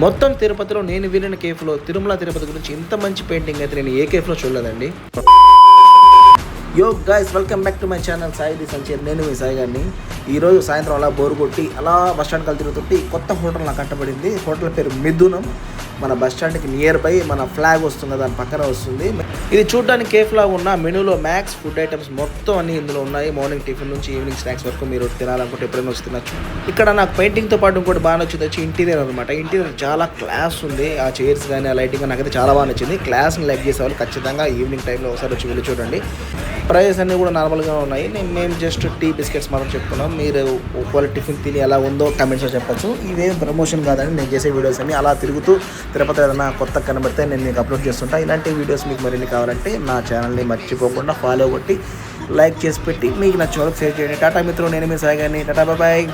మొత్తం తిరుపతిలో నేను వెళ్ళిన కేఫ్లో తిరుమల తిరుపతి గురించి ఇంత మంచి పెయింటింగ్ అయితే నేను ఏ కేఫ్లో చూడలేదండి. Yo guys, welcome back to my channel Sai Sancher. నేను మీ సాయి గారిని. ఈరోజు సాయంత్రం అలా బోరు కొట్టి అలా బస్ స్టాండ్ కలిసి తిరుగుతుంటే కొత్త హోటల్ నాకు కట్టబడింది. హోటల్ పేరు మిథునం. మన బస్ స్టాండ్కి నియర్ బై మన ఫ్లాగ్ వస్తుంది, దాని పక్కన వస్తుంది. ఇది చూడడానికి కేఫ్ లాగా ఉన్న మెనూలో మ్యాక్స్ ఫుడ్ ఐటమ్స్ మొత్తం అన్ని ఇందులో ఉన్నాయి. మార్నింగ్ టిఫిన్ నుంచి ఈవినింగ్ స్నాక్స్ వరకు మీరు తినాలనుకుంటే ఎప్పుడైనా వచ్చి తినచ్చు. ఇక్కడ నాకు పెయింటింగ్తో పాటు ఇంకోటి బాగా నచ్చింది వచ్చి ఇంటీరియర్ అనమాట. ఇంటీరియర్ చాలా క్లాస్ ఉంది. ఆ చైర్స్ కానీ ఆ లైటింగ్ నాకైతే చాలా బాగా నచ్చింది. క్లాస్ని లైక్ చేసే వాళ్ళు ఖచ్చితంగా ఈవినింగ్ టైంలో ఒకసారి వచ్చి వెళ్ళి చూడండి. ప్రైస్ అన్నీ కూడా నార్మల్గా ఉన్నాయి. మేము జస్ట్ టీ బిస్కెట్స్ మాత్రం చెప్పుకున్నాం. మీరు ఒకవేళ టిఫిన్ తిని ఎలా ఉందో కమెంట్స్లో చెప్పచ్చు. ఇవేం ప్రమోషన్ కాదని నేను చేసే వీడియోస్ అన్ని అలా తిరుగుతూ తిరుపతి ఏదైనా కొత్త కనబడితే నేను మీకు అప్లోడ్ చేస్తుంటా. ఇలాంటి వీడియోస్ మీకు మరిన్ని కావాలంటే నా ఛానల్ని మర్చిపోకుండా ఫాలో కొట్టి లైక్ చేసి పెట్టి మీకు నచ్చిన వాళ్ళకి షేర్ చేయండి. టాటా మిత్రులు, నేను మీ సాయి గారిని. టాటా బాయ్.